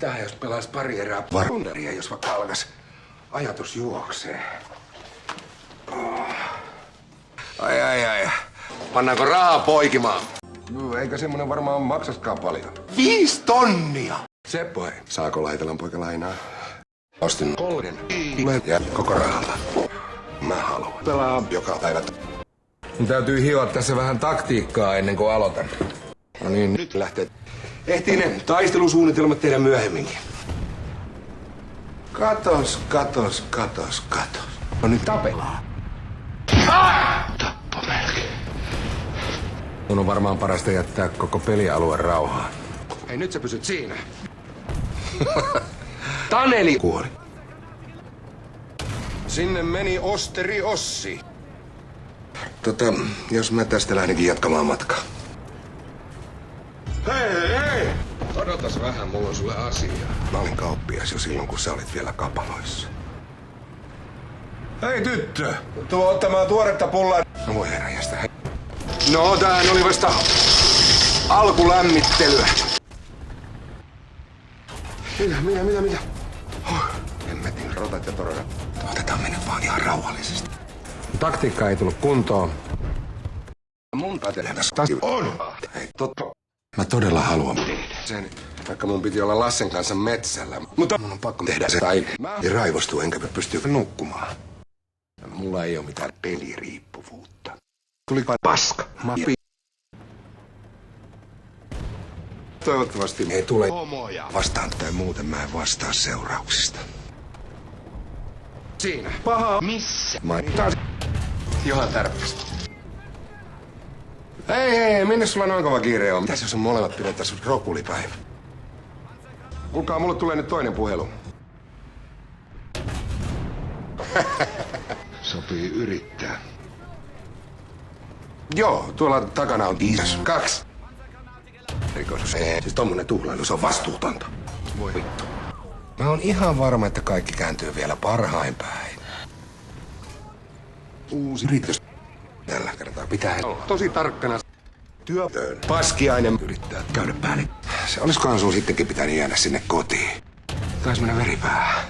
Mitähän jos pelas pari erää Wunderia, jos vaikka alkas ajatus juoksee? Oh. Ai. Pannaanko rahaa poikimaan? Eikä semmonen varmaan maksaskaan paljon. 5 tonnia! Seppo, hei. Saako Laitelan poika lainaa? Ostin 3 ja koko rahalla. Mä haluan pelaa joka päivä. Mun täytyy hioa tässä vähän taktiikkaa ennen kuin aloitan. No niin, nyt lähtee. Ehtii ne taistelusuunnitelmat tehdä myöhemminkin. Katos. No nyt tapellaan. Tappo melkein. Mun on varmaan parasta jättää koko pelialue rauhaan. Hei, nyt sä pysyt siinä. Taneli kuoli. Sinne meni Osteri Ossi. Jos mä tästä lähdenkin jatkamaan matkaa. Hei! Odotas vähän, mulla on sulle asiaa. Mä olin kauppias jo silloin, kun sä olit vielä kapaloissa. Hei tyttö! Tuo ottamaan tuoretta pullaa. No voi herranjästä, hei. No, tämähän oli vasta alkulämmittelyä. Mitä? Hemmetin rotat ja torodat. Otetaan mennä vaan ihan rauhallisesti. Taktiikka ei tullut kuntoon. Mun pätelehdas on. Hei, totta. Mä todella haluan tehdä sen, vaikka mun piti olla Lassen kanssa metsällä. Mutta mun on pakko tehdä se, tai mä raivostuu enkä pysty nukkumaan. Mulla ei oo mitään peliriippuvuutta. Tulipa paska. Toivottavasti ei tule homoja vastaan tai muuten mä en vastaa seurauksista. Siinä. Paha. Missä? Mainitaan Johan Tärppistä. Hei, minne sulla noin kova kiire on? Mitäs jos on molemmat pidetään sun rokulipäivä? Kuulkaa, mulle tulee nyt toinen puhelu. Sopii yrittää. Joo, tuolla takana on 2. Rikos. Siis tommonen tuhlailu, se on vastuutonta. Voi vittu. Mä oon ihan varma, että kaikki kääntyy vielä parhain päin. Uusi yritys. Tällä kertaa pitää olla tosi tarkkana. Työtön. Paskiainen yrittää käydä päälle. Se olisikohan sun sittenkin pitänyt jäädä sinne kotiin. Taisi mennä veripäähän.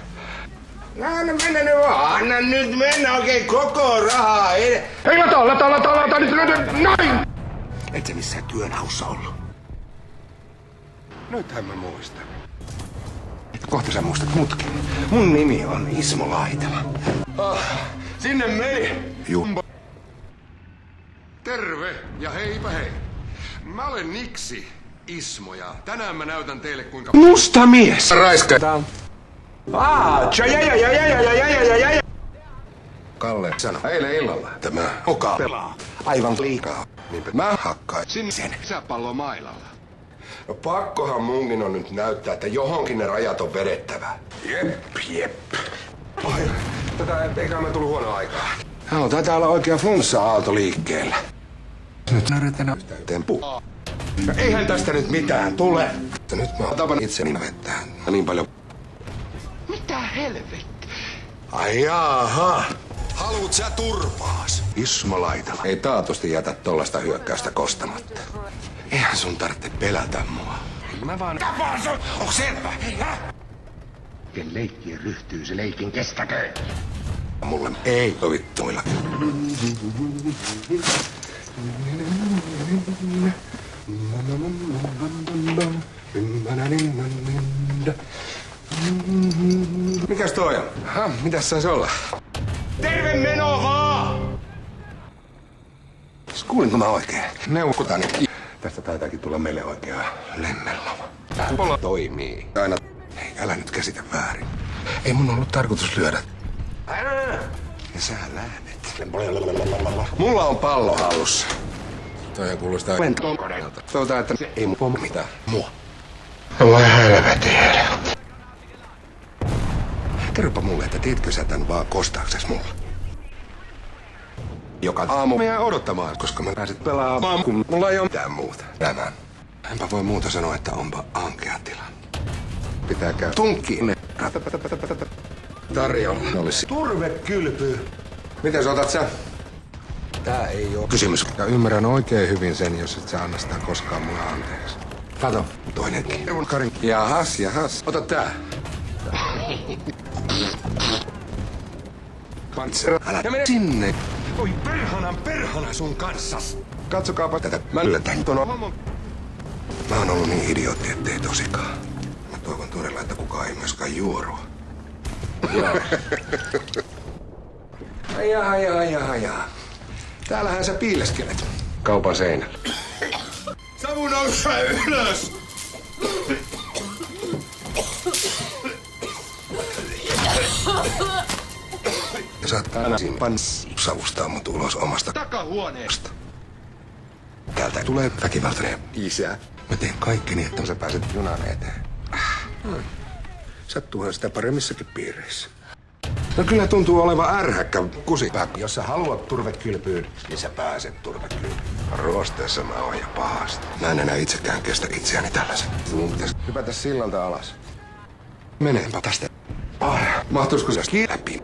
Anna mennä nyt vaan. Anna nyt mennä oikein koko rahaa. Hei, lata nyt noin! Et sä missään työnhaussa ollut. Nythän mä muistan. Kohta sä muistat mutkin. Mun nimi on Ismo Laitela. Sinne meni. Jumbo. Terve ja heipä hei. Mä olen Niksi, Ismo, ja tänään mä näytän teille kuinka musta mies raiskataan. Kalle sanoi eilen illalla, että mä mukaan pelaa aivan liikaa. Niinpä mä hakkaisin sen sisäpallomailalla. No pakkohan munkin on nyt näyttää, että johonkin ne rajat on vedettävä. Jep. Oi, eikä mä tullut huonoa aikaa. Taitaa olla oikea flunssa-aalto liikkeellä. Nyt yritän tempu. No eihän tästä nyt mitään tule. Nyt mä tapan itseni navettään. Niin paljon. Mitä helvetti? Ai jaha. Haluut sä turpaas? Ismo Laitela ei taatusti jätä tollaista hyökkäystä kostamatta. Eihän sun tarvitse pelätä mua. Mä vaan tapaan sun. Onks selvä? Ken leikkiin ryhtyy, se leikin kestäköön. Mulle ei sovittuilla. Mikäs toi on? Mitäs sais olla? Terve meno vaan! Kuulinko mä oikein? Neuvotani. Tästä taitaakin tulla meille oikea lemmelloma. Polo toimii. Aina. Hei, älä nyt käsitä väärin. Ei mun ollut tarkoitus lyödä. Ja sä lähdet. Mulla on pallo hallussa. Toi kuulostaa lentokoneelta. Toivotaan, että se ei mua mitään. Mua. Voi helvetin. Kerropa mulle, että tiedätkö sä tän vaan kostaukses mulle? Joka aamu meidän odottamaan, koska mä pääset pelaamaan, kun mulla ei oo mitään muuta. Tämän. Enpä voi muuta sanoa, että onpa ankea tilanne. Pitää käydä tunkkiin. Tarjolla olisi turvekylpy. Miten sä otat sä? Tää ei oo kysymys. Ja ymmärrän oikein hyvin sen, jos et sä anna sitä koskaan mulle anteeksi. Kato, toinenkin. Karin. Jahas. Ota tää. Pantsero, älä mene sinne. Oi perhana sun kanssas. Katsokaapa tätä. Mä yllätän ton homo. Mä oon ollut niin idiootti, ettei tosikaan. Mä toivon todella, että kukaan ei myöskään juorua. Joo. Jaa. Täällähän sä piileskelet. Kaupan seinällä. Savu nousee ylös! Ja saat aina savustaa mut ulos omasta takahuoneesta. Täältä tulee väkivaltainen isä. Mä teen kaikkeni, että sä pääset junan eteen. Sattuuhan sitä paremmissakin piireissä. No kyllä tuntuu olevan ärhäkkä kusipää. Jos sä haluat turvekylpyyn, niin sä pääset turvekylpyyn. Ruosteessa mä oon jo pahasti. Mä en enää itsekään kestä itseäni tällaisen. Mun pitäis hypätä sillalta alas. Meneenpä tästä. Mahtuisiko se läpi?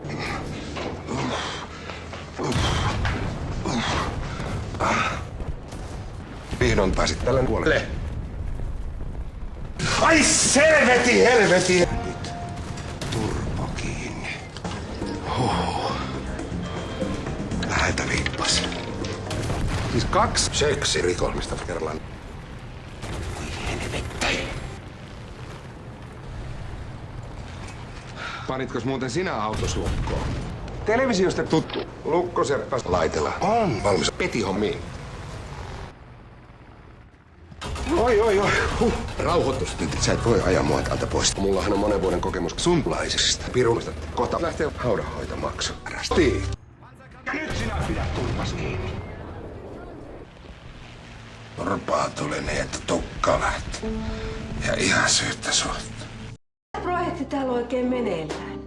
Vihdoin pääsit tälle puolelle. Ai helveti! Nyt turpo kiinni. Läheltä viippas. Siis 2 seksirikollista kerrallaan. Oi helvetti. Panitkos muuten sinä autos lukkoon? Televisiosta tuttu. Lukkoseppä laitella. On valmis petihommiin. Oi. Rauhoitus nyt, sä et voi ajaa mua täältä pois. Mullahan on monen vuoden kokemus sunlaisista. Pirumista. Kohta lähtee haudanhoitomaksu. Rästi. Ja nyt sinä pidät turpas kiinni. Turpaa tuli niin, että tukka lähti. Ja ihan syyttä suhta. Mitä projekti täällä oikein meneillään?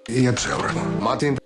Ja seuraava. Matin